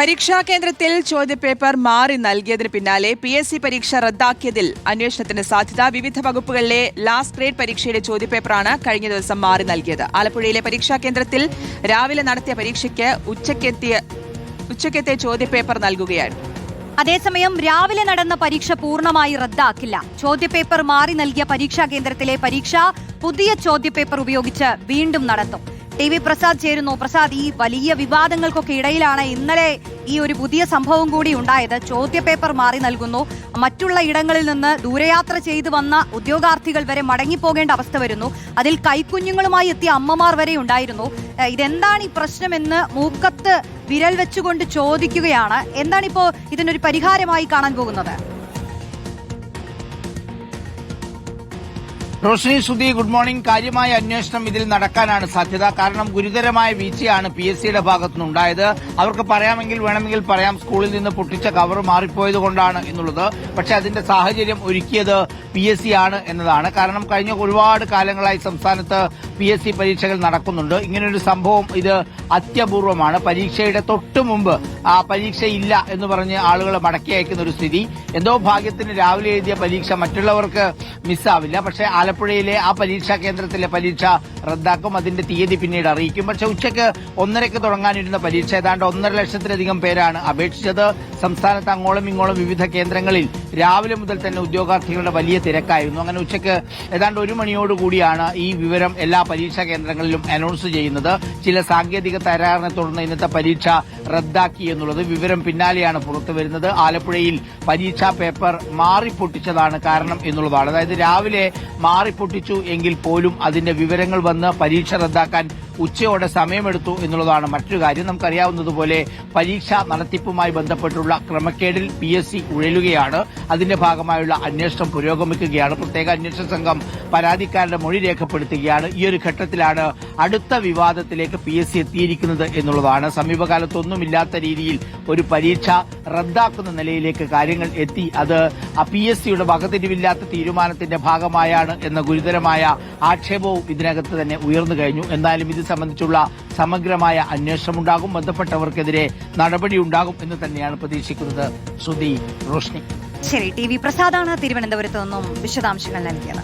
പരീക്ഷാ കേന്ദ്രത്തിൽ ചോദ്യപേപ്പർ മാറി നൽകിയതിന് പിന്നാലെ PSC പരീക്ഷ റദ്ദാക്കിയതിൽ അന്വേഷണത്തിന് സാധ്യത. വിവിധ വകുപ്പുകളിലെ ലാസ്റ്റ് ഗ്രേഡ് പരീക്ഷയുടെ ചോദ്യപേപ്പറാണ് കഴിഞ്ഞ ദിവസം മാറി നൽകിയത്. ആലപ്പുഴയിലെ പരീക്ഷാ കേന്ദ്രത്തിൽ രാവിലെ നടത്തിയ പരീക്ഷയ്ക്ക് ഉച്ചയ്ക്കെത്തിയ ചോദ്യപേപ്പർ നൽകുകയായിരുന്നു. അതേസമയം രാവിലെ നടന്ന പരീക്ഷ പൂർണ്ണമായി റദ്ദാക്കില്ല. ചോദ്യപേപ്പർ മാറി നൽകിയ പരീക്ഷാ കേന്ദ്രത്തിലെ പരീക്ഷ പുതിയ ചോദ്യപേപ്പർ ഉപയോഗിച്ച് വീണ്ടും നടത്തും. TV പ്രസാദ് ചേരുന്നു. പ്രസാദ്, ഈ വലിയ വിവാദങ്ങൾക്കൊക്കെ ഇടയിലാണ് ഇന്നലെ ഈ ഒരു പുതിയ സംഭവം കൂടി ഉണ്ടായത്. ചോദ്യപേപ്പർ മാറി നൽകുന്നു. മറ്റുള്ള ഇടങ്ങളിൽ നിന്ന് ദൂരയാത്ര ചെയ്തു വന്ന ഉദ്യോഗാർത്ഥികൾ വരെ മടങ്ങിപ്പോകേണ്ട അവസ്ഥ വരുന്നു. അതിൽ കൈക്കുഞ്ഞുങ്ങളുമായി എത്തിയ അമ്മമാർ വരെ ഉണ്ടായിരുന്നു. ഇതെന്താണ് ഈ പ്രശ്നമെന്ന് മൂക്കത്ത് വിരൽ വെച്ചുകൊണ്ട് ചോദിക്കുകയാണ്. എന്താണിപ്പോ ഇതിനൊരു പരിഹാരമായി കാണാൻ പോകുന്നത്? Roshini, Sudhi, good morning. കാര്യമായ അന്വേഷണം ഇതിൽ നടക്കാനാണ് സാധ്യത. കാരണം ഗുരുതരമായ വീഴ്ചയാണ് PSCയുടെ ഭാഗത്തുനിന്നുണ്ടായത്. അവർക്ക് വേണമെങ്കിൽ പറയാം സ്കൂളിൽ നിന്ന് പൊട്ടിച്ച കവർ മാറിപ്പോയത് കൊണ്ടാണ് എന്നുള്ളത്. പക്ഷെ അതിന്റെ സാഹചര്യം ഒരുക്കിയത് PSC ആണ് എന്നതാണ്. കാരണം കഴിഞ്ഞ ഒരുപാട് കാലങ്ങളായി സംസ്ഥാനത്ത് PSC പരീക്ഷകൾ നടക്കുന്നുണ്ട്. ഇങ്ങനൊരു സംഭവം ഇത് അത്യപൂർവമാണ്. പരീക്ഷയുടെ തൊട്ടു മുമ്പ് പരീക്ഷയില്ല എന്ന് പറഞ്ഞ് ആളുകൾ മടക്കി അയക്കുന്ന ഒരു സ്ഥിതി. എന്തോ ഭാഗ്യത്തിന് രാവിലെ എഴുതിയ പരീക്ഷ മറ്റുള്ളവർക്ക് മിസ്സാവില്ല. പക്ഷേ ആലപ്പുഴയിലെ ആ പരീക്ഷാ കേന്ദ്രത്തിലെ പരീക്ഷ റദ്ദാക്കും. അതിന്റെ തീയതി പിന്നീട് അറിയിക്കും. പക്ഷെ ഉച്ചയ്ക്ക് 1:30 തുടങ്ങാനിരുന്ന പരീക്ഷ ഏതാണ്ട് 1.5 ലക്ഷത്തിലധികം പേരാണ് അപേക്ഷിച്ചത്. സംസ്ഥാനത്ത് അങ്ങോളം ഇങ്ങോളം വിവിധ കേന്ദ്രങ്ങളിൽ രാവിലെ മുതൽ തന്നെ ഉദ്യോഗാർത്ഥികളുടെ വലിയ തിരക്കായിരുന്നു. അങ്ങനെ ഉച്ചയ്ക്ക് ഏതാണ്ട് 1 മണിയോടുകൂടിയാണ് ഈ വിവരം എല്ലാ പരീക്ഷാ കേന്ദ്രങ്ങളിലും അനൗൺസ് ചെയ്യുന്നത്. ചില സാങ്കേതിക തകരാറിനെ തുടർന്ന് ഇന്നത്തെ പരീക്ഷ റദ്ദാക്കി എന്നുള്ളത് വിവരം പിന്നാലെയാണ് പുറത്തു വരുന്നത്. ആലപ്പുഴയിൽ പരീക്ഷാ പേപ്പർ മാറിപ്പൊട്ടിച്ചതാണ് കാരണം എന്നുള്ളതാണ്. അതായത് രാവിലെ മാറിപ്പൊട്ടിച്ചു എങ്കിൽ പോലും അതിന്റെ വിവരങ്ങൾ വന്ന് പരീക്ഷ റദ്ദാക്കാൻ ഉച്ചയോടെ സമയമെടുത്തു എന്നുള്ളതാണ് മറ്റൊരു കാര്യം. നമുക്കറിയാവുന്നതുപോലെ പരീക്ഷാ നടത്തിപ്പുമായി ബന്ധപ്പെട്ടുള്ള ക്രമക്കേടിൽ PSC ഉഴലുകയാണ്. അതിന്റെ ഭാഗമായുള്ള അന്വേഷണം പുരോഗമിക്കുകയാണ്. പ്രത്യേക അന്വേഷണ സംഘം പരാതിക്കാരുടെ മൊഴി രേഖപ്പെടുത്തുകയാണ്. ഈ ഒരു ഘട്ടത്തിലാണ് അടുത്ത വിവാദത്തിലേക്ക് PSC എത്തിയിരിക്കുന്നത് എന്നുള്ളതാണ്. സമീപകാലത്തൊന്നുമില്ലാത്ത രീതിയിൽ ഒരു പരീക്ഷ റദ്ദാക്കുന്ന നിലയിലേക്ക് കാര്യങ്ങൾ എത്തി. അത് PSCയുടെ വകതിരിവില്ലാത്ത തീരുമാനത്തിന്റെ ഭാഗമായാണ് എന്ന ഗുരുതരമായ ആക്ഷേപവും ഇതിനകത്ത് തന്നെ ഉയർന്നു കഴിഞ്ഞു. എന്നാലും ഇത് സംബന്ധിച്ചുള്ള സമഗ്രമായ അന്വേഷണമുണ്ടാകും. ബന്ധപ്പെട്ടവർക്കെതിരെ നടപടിയുണ്ടാകും എന്ന് തന്നെയാണ് പ്രതീക്ഷിക്കുന്നത്. ശ്രുതി, റോഷ്നി. ശരി, TV പ്രസാദാണ് തിരുവനന്തപുരത്ത് നിന്നും വിശദാംശങ്ങൾ നൽകിയത്.